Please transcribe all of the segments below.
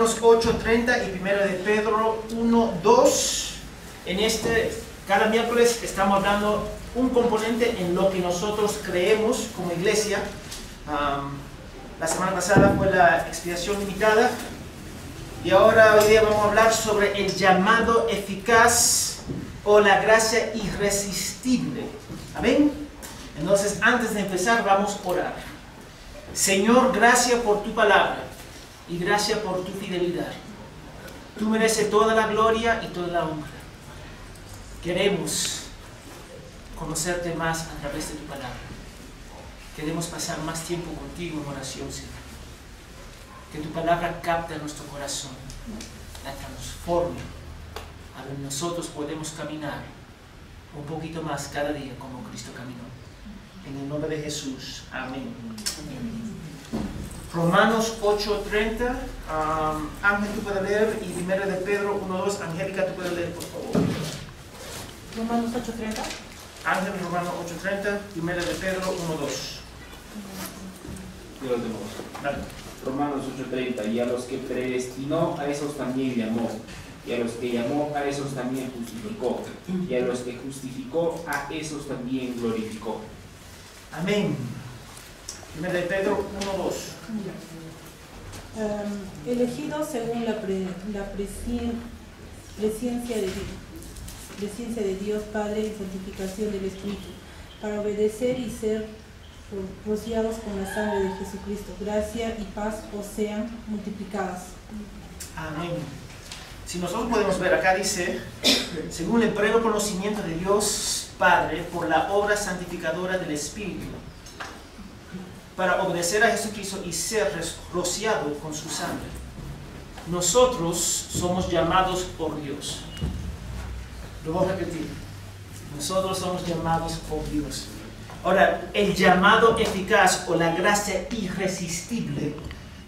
Romanos 8:30 y 1 de Pedro 1:2. Cada miércoles estamos dando un componente en lo que nosotros creemos como iglesia. La semana pasada fue la expiación limitada y ahora hoy día vamos a hablar sobre el llamado eficaz o la gracia irresistible. Amén. Entonces, antes de empezar, vamos a orar. Señor, gracias por tu palabra y gracias por tu fidelidad. Tú mereces toda la gloria y toda la honra. Queremos conocerte más a través de tu palabra. Queremos pasar más tiempo contigo en oración, Señor. Que tu palabra capte nuestro corazón, la transforme, a donde nosotros podemos caminar un poquito más cada día como Cristo caminó. En el nombre de Jesús. Amén. Romanos 8:30. Ángel, tú puedes leer. Y 1 de Pedro 1:2. Angélica, tú puedes leer, por favor. Romanos 8:30. Ángel, Romanos 8:30. 1 de Pedro 1:2. Yo lo tengo. Dale. Romanos 8:30. Y a los que predestinó, a esos también llamó. Y a los que llamó, a esos también justificó. Y a los que justificó, a esos también glorificó. Amén. 1 de Pedro 1:2. Elegidos según la presencia de Dios Padre y santificación del Espíritu, para obedecer y ser rociados con la sangre de Jesucristo. Gracia y paz os sean multiplicadas. Amén. Si nosotros podemos ver acá, dice, según el pleno conocimiento de Dios Padre, por la obra santificadora del Espíritu, para obedecer a Jesucristo y ser rociado con su sangre. Nosotros somos llamados por Dios. Lo voy a repetir. Nosotros somos llamados por Dios. Ahora, el llamado eficaz o la gracia irresistible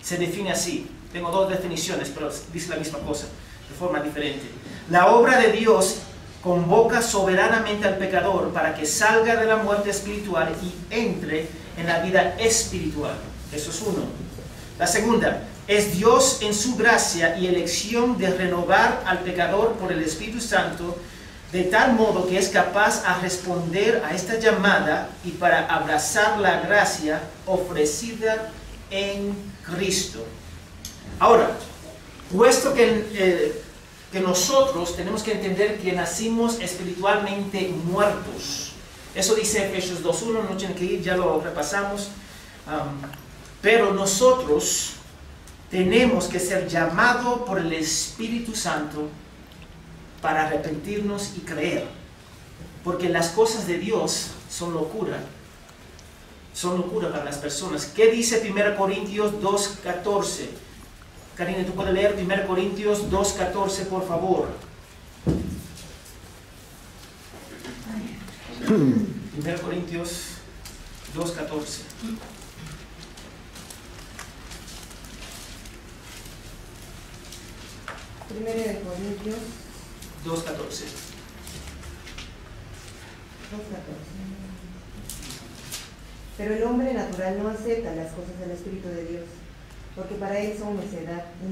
se define así. Tengo dos definiciones, pero dice la misma cosa, de forma diferente. La obra de Dios convoca soberanamente al pecador para que salga de la muerte espiritual y entre en la vida espiritual. Eso es uno. La segunda, es Dios en su gracia y elección de renovar al pecador por el Espíritu Santo de tal modo que es capaz a responder a esta llamada y para abrazar la gracia ofrecida en Cristo. Ahora, puesto que nosotros tenemos que entender que nacimos espiritualmente muertos. Eso dice Efesios 2:1, no tienen que ir, ya lo repasamos. Pero nosotros tenemos que ser llamados por el Espíritu Santo para arrepentirnos y creer. Porque las cosas de Dios son locura. Son locura para las personas. ¿Qué dice 1 Corintios 2:14? Karina, ¿tú puedes leer 1 Corintios 2:14, por favor? 1 Corintios 2:14. Primero de Corintios 2:14. 2:14. Pero el hombre natural no acepta las cosas del Espíritu de Dios, porque para él son necedad y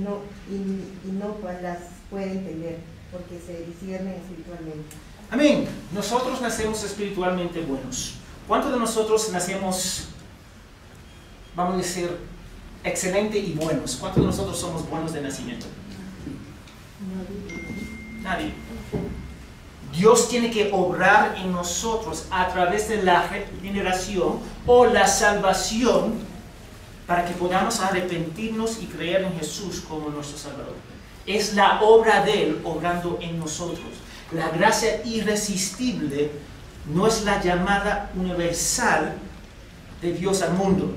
no las puede entender, porque se disciernen espiritualmente. Amén. Nosotros nacemos espiritualmente buenos. ¿Cuántos de nosotros nacemos, vamos a decir, excelente y buenos? ¿Cuántos de nosotros somos buenos de nacimiento? Nadie. Dios tiene que obrar en nosotros a través de la regeneración o la salvación para que podamos arrepentirnos y creer en Jesús como nuestro Salvador. Es la obra de Él obrando en nosotros. La gracia irresistible no es la llamada universal de Dios al mundo.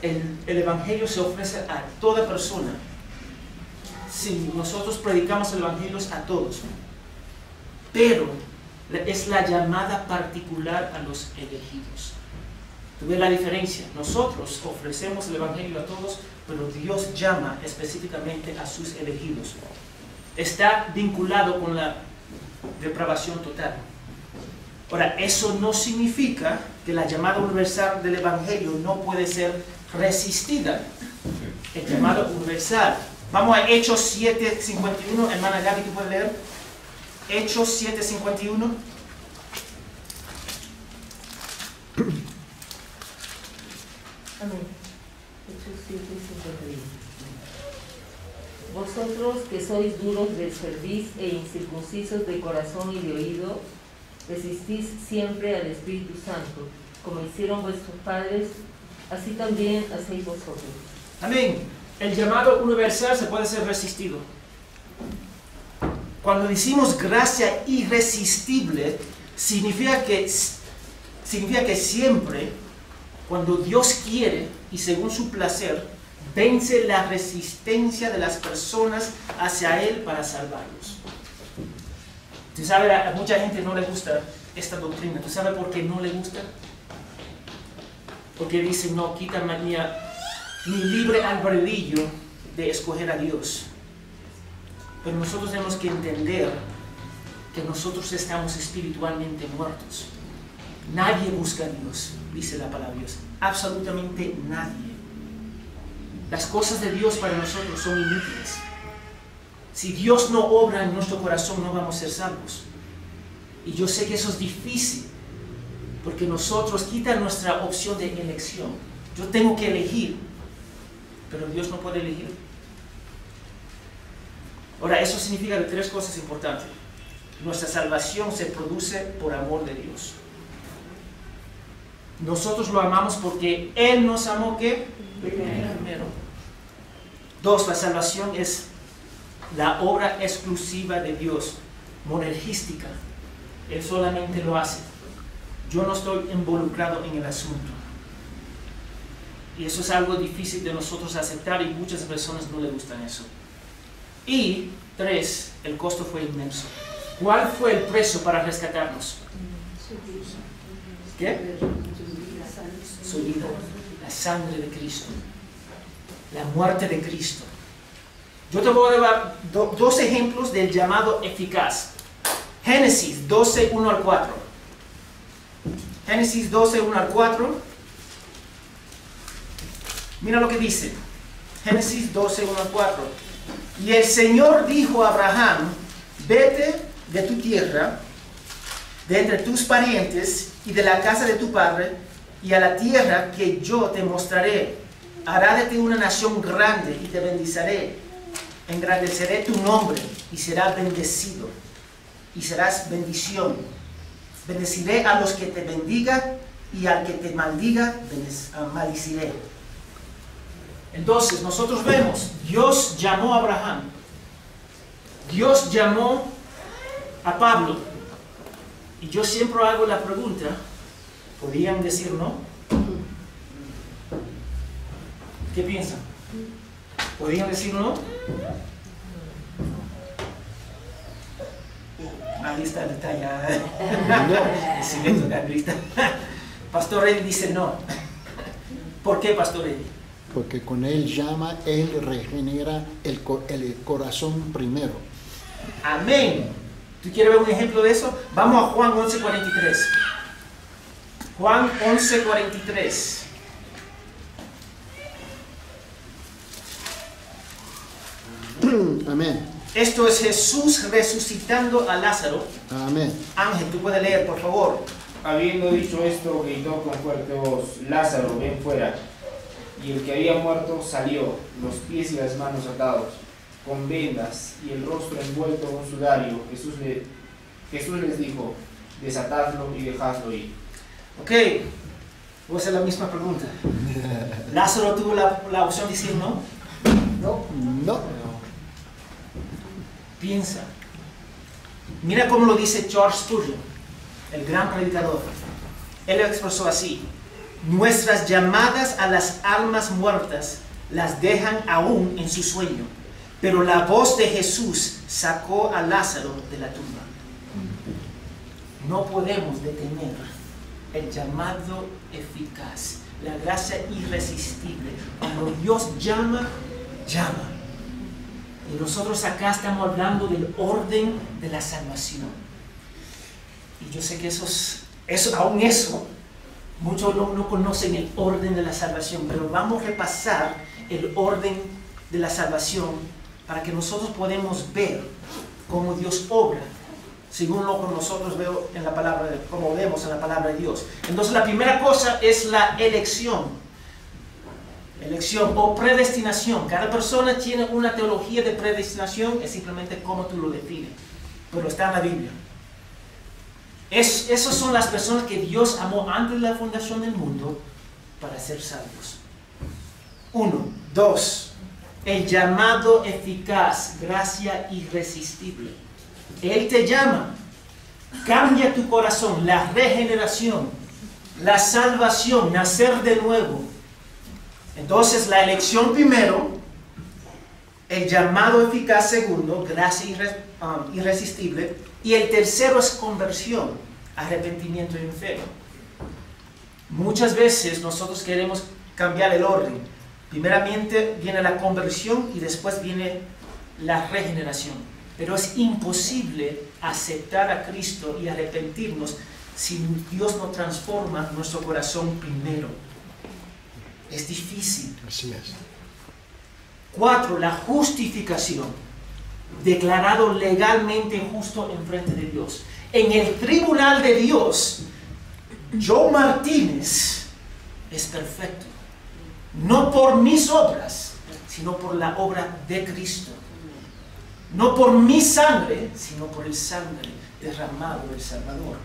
El Evangelio se ofrece a toda persona. Sí, nosotros predicamos el Evangelio a todos. Pero es la llamada particular a los elegidos. ¿Tú ves la diferencia? Nosotros ofrecemos el Evangelio a todos, pero Dios llama específicamente a sus elegidos. Está vinculado con la depravación total. Ahora, eso no significa que la llamada universal del Evangelio no puede ser resistida. El llamado universal Vamos a Hechos 7:51. Hermana Gaby, ¿tú puedes leer? Hechos 7:51. Amén. Hechos 7:51. Vosotros que sois duros de cerviz e incircuncisos de corazón y de oído, resistís siempre al Espíritu Santo, como hicieron vuestros padres, así también hacéis vosotros. Amén. El llamado universal se puede ser resistido. Cuando decimos gracia irresistible, significa que siempre, cuando Dios quiere y según su placer, vence la resistencia de las personas hacia Él para salvarlos. Tú sabes, a mucha gente no le gusta esta doctrina. ¿Tú sabes por qué no le gusta? Porque dicen, no, quítame mi libre albedrío de escoger a Dios. Pero nosotros tenemos que entender que nosotros estamos espiritualmente muertos. Nadie busca a Dios, dice la palabra de Dios. Absolutamente nadie. Las cosas de Dios para nosotros son inútiles. Si Dios no obra en nuestro corazón, no vamos a ser salvos. Y yo sé que eso es difícil, porque nosotros quitan nuestra opción de elección. Yo tengo que elegir, pero Dios no puede elegir. Ahora, eso significa tres cosas importantes. Nuestra salvación se produce por amor de Dios. Nosotros lo amamos porque Él nos amó, ¿qué? Primero. Dos, la salvación es la obra exclusiva de Dios, monergística. Él solamente lo hace. Yo no estoy involucrado en el asunto. Y eso es algo difícil de nosotros aceptar y muchas personas no les gustan eso. Y tres, el costo fue inmenso. ¿Cuál fue el precio para rescatarnos? ¿Qué? Su vida, la sangre de Cristo, la muerte de Cristo. Yo te voy a dar dos ejemplos del llamado eficaz. Génesis 12, 1 al 4. Génesis 12, 1 al 4. Mira lo que dice. Génesis 12, 1 al 4. Y el Señor dijo a Abraham, vete de tu tierra, de entre tus parientes y de la casa de tu padre, y a la tierra que yo te mostraré. Hará de ti una nación grande y te bendeciré. Engrandeceré tu nombre y serás bendecido. Y serás bendición. Bendeciré a los que te bendigan y al que te maldiga, maldiciré. Entonces, nosotros vemos, Dios llamó a Abraham. Dios llamó a Pablo. Y yo siempre hago la pregunta, ¿podrían decir no? ¿Qué piensan? ¿Podrían decir no? Ahí está el detalle. El silencio de Andrita. Pastor Eddie dice no. ¿Por qué, Pastor Eddie? Porque con Él llama, Él regenera el corazón primero. Amén. ¿Tú quieres ver un ejemplo de eso? Vamos a Juan 11:43. Juan 11:43. Amén. Esto es Jesús resucitando a Lázaro. Amén. Ángel, tú puedes leer, por favor. Habiendo dicho esto, gritó con fuerte voz, Lázaro, ven fuera. Y el que había muerto salió, los pies y las manos atados, con vendas y el rostro envuelto con sudario. Jesús les dijo, desatadlo y dejadlo ir. Ok, voy a hacer la misma pregunta. ¿Lázaro tuvo la opción de decir no? No. Piensa. Mira cómo lo dice Charles Spurgeon, el gran predicador. Él lo expresó así: nuestras llamadas a las almas muertas las dejan aún en su sueño, pero la voz de Jesús sacó a Lázaro de la tumba. No podemos detener el llamado eficaz, la gracia irresistible. Cuando Dios llama, llama. Y nosotros acá estamos hablando del orden de la salvación. Y yo sé que aún eso, muchos no conocen el orden de la salvación, pero vamos a repasar el orden de la salvación para que nosotros podamos ver cómo Dios obra, según lo que nosotros vemos en la palabra, como vemos en la palabra de Dios. Entonces la primera cosa es la elección. Elección o predestinación. Cada persona tiene una teología de predestinación, es simplemente cómo tú lo defines, pero está en la Biblia. Esas son las personas que Dios amó antes de la fundación del mundo para ser salvos. 1. 2. El llamado eficaz, gracia irresistible. Él te llama, cambia tu corazón, la regeneración, la salvación, nacer de nuevo. Entonces la elección primero, el llamado eficaz segundo, gracia irresistible, y el tercero es conversión, arrepentimiento y fe. Muchas veces nosotros queremos cambiar el orden. Primeramente viene la conversión y después viene la regeneración. Pero es imposible aceptar a Cristo y arrepentirnos si Dios no transforma nuestro corazón primero. Es difícil. Así es. 4. La justificación. Declarado legalmente justo en frente de Dios. En el tribunal de Dios, Joe Martínez es perfecto. No por mis obras, sino por la obra de Cristo. No por mi sangre, sino por el sangre derramado del Salvador.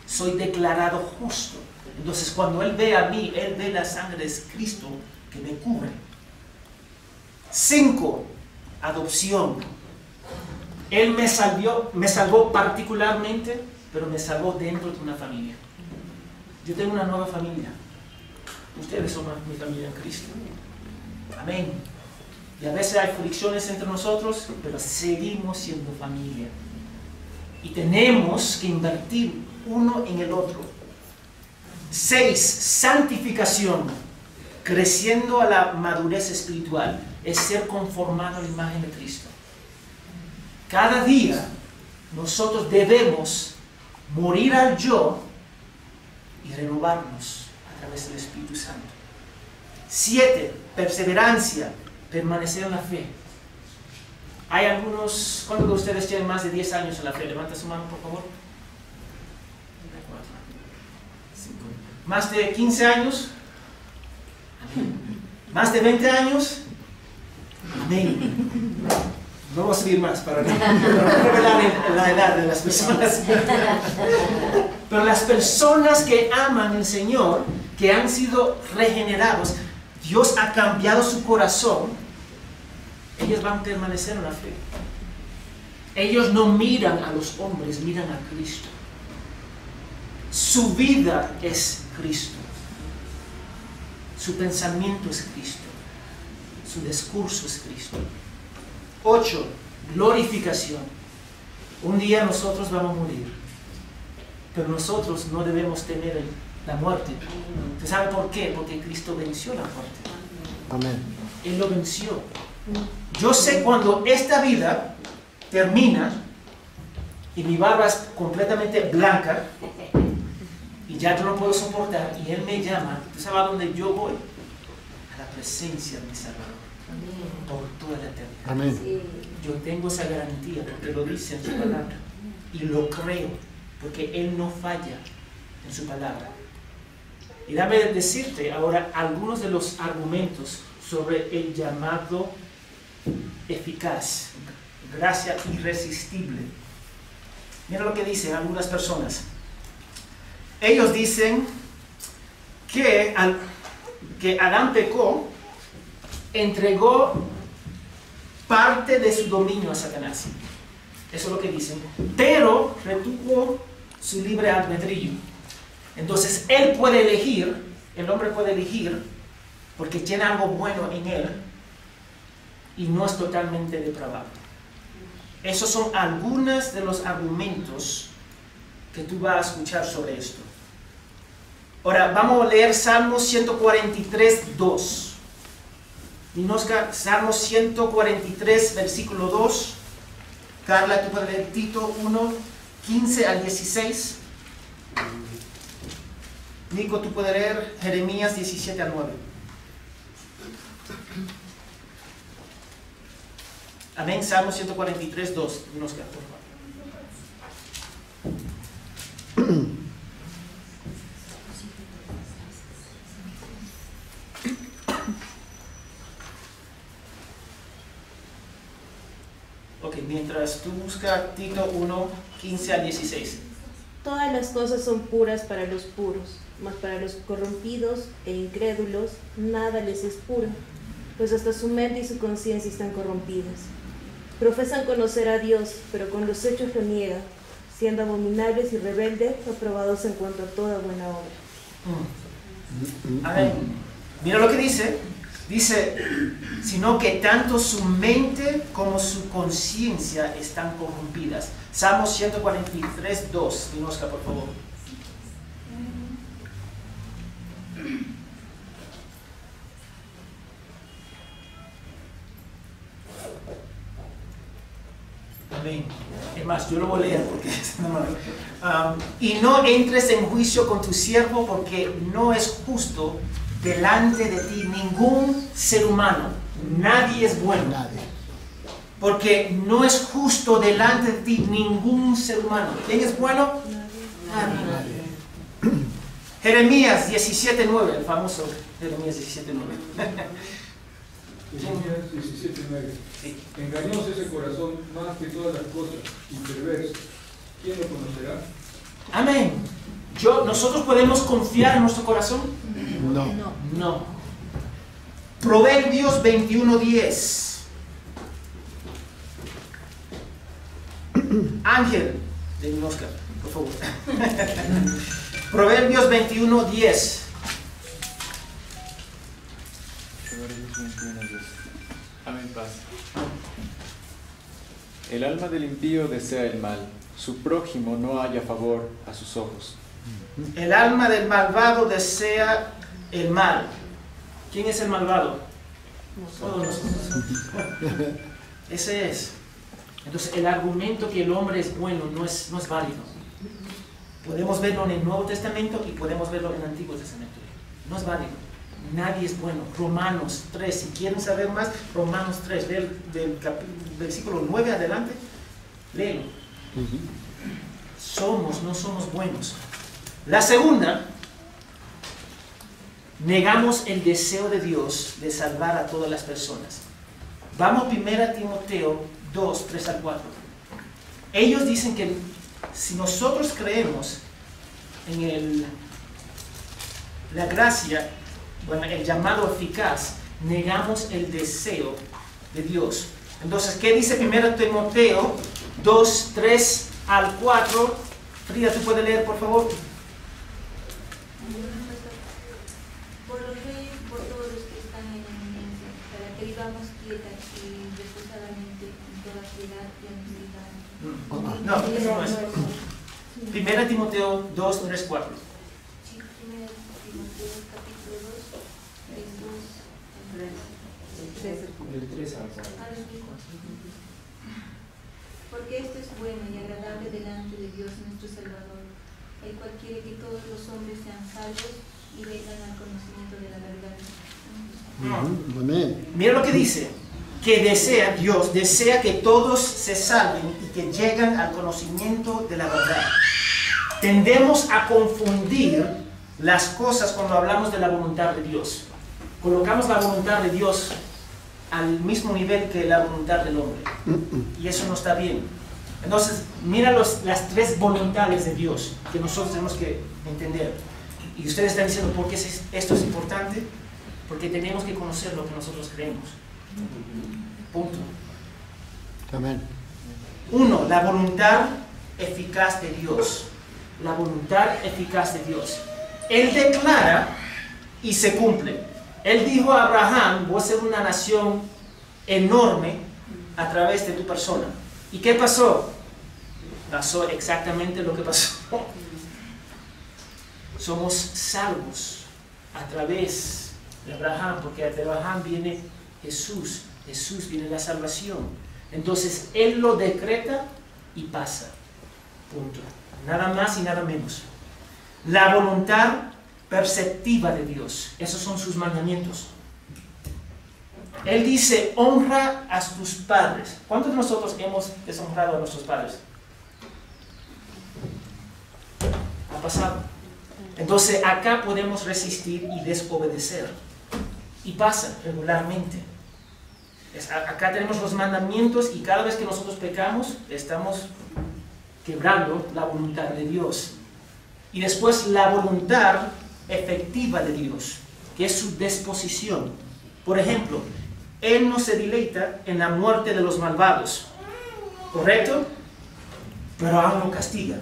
Soy declarado justo. Entonces cuando Él ve a mí, Él ve la sangre de Cristo que me cubre. 5. Adopción. Él me salvó particularmente, pero me salvó dentro de una familia. Yo tengo una nueva familia. Ustedes son mi familia en Cristo. Amén. Y a veces hay fricciones entre nosotros, pero seguimos siendo familia. Y tenemos que invertir uno en el otro. 6. Santificación. Creciendo a la madurez espiritual. Es ser conformado a la imagen de Cristo. Cada día nosotros debemos morir al yo y renovarnos a través del Espíritu Santo. 7. Perseverancia. Permanecer en la fe. Hay algunos, ¿cuántos de ustedes tienen más de 10 años en la fe? Levanta su mano, por favor. 5. ¿Más de 15 años? Amén. ¿Más de 20 años? Amén. No vamos a subir más para no revelar la edad de las personas. Pero las personas que aman al Señor, que han sido regenerados, Dios ha cambiado su corazón, ellos van a permanecer en la fe. Ellos no miran a los hombres, miran a Cristo. Su vida es Cristo. Su pensamiento es Cristo. Su discurso es Cristo. 8. Glorificación. Un día nosotros vamos a morir, pero nosotros no debemos temer la muerte. ¿Usted sabe por qué? Porque Cristo venció la muerte. Amén. Él lo venció. Yo sé cuando esta vida termina y mi barba es completamente blanca y ya yo no puedo soportar y Él me llama, ¿tú sabes a dónde yo voy? A la presencia de mi Salvador. Por toda la eternidad. Amén. Yo tengo esa garantía porque lo dice en su palabra y lo creo porque Él no falla en su palabra. Y dame decirte ahora algunos de los argumentos sobre el llamado eficaz, gracia irresistible. Mira lo que dicen algunas personas. Ellos dicen que Adán pecó, entregó parte de su dominio a Satanás. Eso es lo que dicen. Pero retuvo su libre albedrío. Entonces él puede elegir, el hombre puede elegir, porque tiene algo bueno en él y no es totalmente depravado. Esos son algunos de los argumentos que tú vas a escuchar sobre esto. Ahora vamos a leer Salmos 143, 2. Minosca, Salmos 143, versículo 2. Carla, tú puedes leer Tito 1, 15 al 16. Nico, tú puedes leer Jeremías 17 al 9. Amén. Salmo 143, 2. Nos queda, por favor. Ok, mientras tú buscas Tito 1, 15 al 16. Todas las cosas son puras para los puros, mas para los corrompidos e incrédulos nada les es puro, pues hasta su mente y su conciencia están corrompidas. Profesan conocer a Dios, pero con los hechos lo niegan, siendo abominables y rebeldes, reprobados en cuanto a toda buena obra. Amén. Mira lo que dice. Dice, sino que tanto su mente como su conciencia están corrompidas. Salmo 143, 2. Dinosca, por favor. Amén. Es más, yo lo voy a leer porque y no entres en juicio con tu siervo, porque no es justo delante de ti ningún ser humano. Nadie es bueno. Nadie. Porque no es justo delante de ti ningún ser humano. ¿Quién es bueno? Nadie. Jeremías 17:9, el famoso Jeremías 17:9. Jeremías 17:9. Sí. Engañoso es el corazón más que todas las cosas y perverso. ¿Quién lo conocerá? Amén. ¿Nosotros podemos confiar en nuestro corazón? No. No. Proverbios 21:10. Ángel de mi Oscar, por favor. Proverbios 21:10. Amén, paz. El alma del impío desea el mal, su prójimo no halla favor a sus ojos. El alma del malvado desea el mal. ¿Quién es el malvado? Todos nosotros. Ese es. Entonces el argumento que el hombre es bueno no es válido. Podemos verlo en el Nuevo Testamento y podemos verlo en el Antiguo Testamento. No es válido. Nadie es bueno. Romanos 3. Si quieren saber más, Romanos 3, del versículo 9 adelante, léelo. No somos buenos. La segunda, negamos el deseo de Dios de salvar a todas las personas. Vamos primero a Timoteo 2, 3 al 4. Ellos dicen que si nosotros creemos en la gracia, el llamado eficaz, negamos el deseo de Dios. Entonces, ¿qué dice primero Timoteo 2, 3 al 4? Frida, ¿tú puedes leer, por favor? Por los reyes y por todos los que están en eminencia, para que vivamos quieta y reposadamente en toda piedad y honestidad. No, eso no es. Primera Timoteo 2, 3, 4. Sí, primera Timoteo capítulo 2, 3 al 4. Porque esto es bueno y agradable delante de Dios nuestro Salvador, el cual quiere que todos los hombres sean salvos y vengan al conocimiento de la verdad. Amén. Mira lo que dice, que Dios desea que todos se salven y que lleguen al conocimiento de la verdad. Tendemos a confundir las cosas cuando hablamos de la voluntad de Dios. Colocamos la voluntad de Dios al mismo nivel que la voluntad del hombre. Y eso no está bien. Entonces, mira las tres voluntades de Dios que nosotros tenemos que entender. Y ustedes están diciendo, ¿por qué esto es importante? Porque tenemos que conocer lo que nosotros creemos. Punto. Amén. 1. La voluntad eficaz de Dios. La voluntad eficaz de Dios. Él declara y se cumple. Él dijo a Abraham, voy a ser una nación enorme a través de tu persona. ¿Y qué pasó? Pasó exactamente lo que pasó. Somos salvos a través de Abraham, porque de Abraham viene Jesús. Jesús viene la salvación. Entonces, Él lo decreta y pasa. Punto. Nada más y nada menos. La voluntad perceptiva de Dios. Esos son sus mandamientos. Él dice, honra a tus padres. ¿Cuántos de nosotros hemos deshonrado a nuestros padres? Ha pasado. Entonces acá podemos resistir y desobedecer. Y pasa regularmente. Acá tenemos los mandamientos y cada vez que nosotros pecamos, estamos quebrando la voluntad de Dios. Y después la voluntad efectiva de Dios, que es su disposición. Por ejemplo, Él no se deleita en la muerte de los malvados, ¿correcto? Pero aún lo castiga.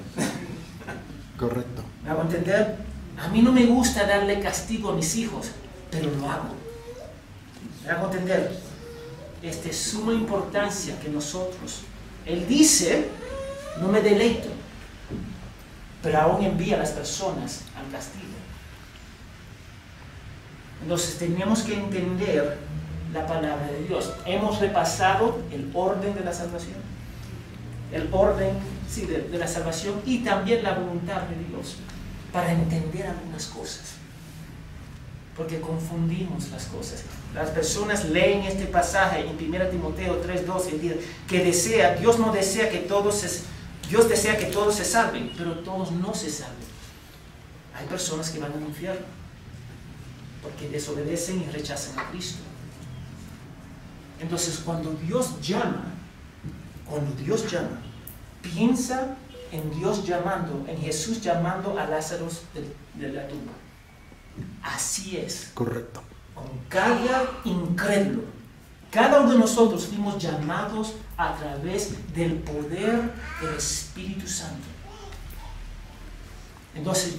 Correcto. ¿Me hago entender? A mí no me gusta darle castigo a mis hijos, pero lo hago. ¿Me hago entender? Es de suma importancia que nosotros, Él dice, no me deleito, pero aún envía a las personas al castigo. Entonces tenemos que entender la palabra de Dios. Hemos repasado el orden de la salvación, el orden, sí, de la salvación y también la voluntad de Dios, para entender algunas cosas, porque confundimos las cosas. Las personas leen este pasaje en 1 Timoteo 3:12 y dicen que Dios no desea que Dios desea que todos se salven, pero todos no se salven. Hay personas que van al infierno porque desobedecen y rechazan a Cristo. Entonces cuando Dios llama, piensa en Dios llamando, en Jesús llamando a Lázaro de la tumba. Así es. Correcto. Con cada incrédulo, cada uno de nosotros fuimos llamados a través del poder del Espíritu Santo. Entonces,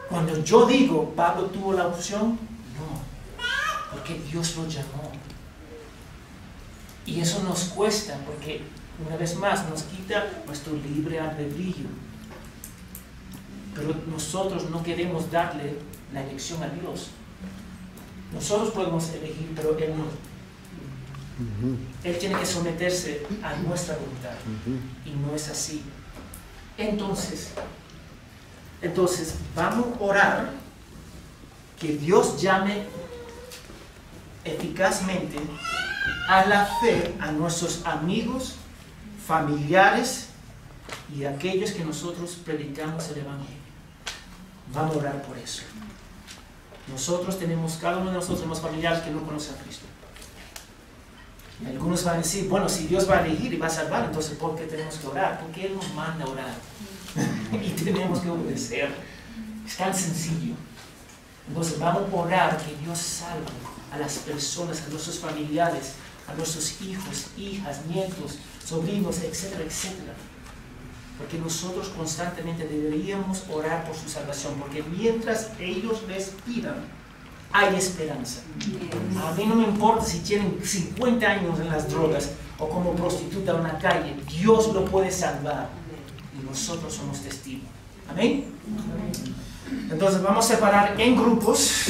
cuando yo digo, Pablo tuvo la opción, no, porque Dios lo llamó. Y eso nos cuesta, porque una vez más nos quita nuestro libre albedrío. Pero nosotros no queremos darle la elección a Dios. Nosotros podemos elegir, pero Él no. Él tiene que someterse a nuestra voluntad. Y no es así. Entonces vamos a orar que Dios llame eficazmente a la fe a nuestros amigos, familiares y aquellos que nosotros predicamos el Evangelio. Vamos a orar por eso. Cada uno de nosotros tenemos familiares que no conocen a Cristo. Y algunos van a decir, bueno, si Dios va a elegir y va a salvar, entonces ¿por qué tenemos que orar? Porque Él nos manda a orar. Y tenemos que obedecer. Es tan sencillo. Entonces vamos a orar que Dios salve a las personas, a nuestros familiares, a nuestros hijos, hijas, nietos, sobrinos, etcétera, etcétera. Porque nosotros constantemente deberíamos orar por su salvación, porque mientras ellos les pidan, hay esperanza. A mí no me importa si tienen 50 años en las drogas o como prostituta en una calle, Dios lo puede salvar y nosotros somos testigos. Amén. Entonces vamos a separar en grupos.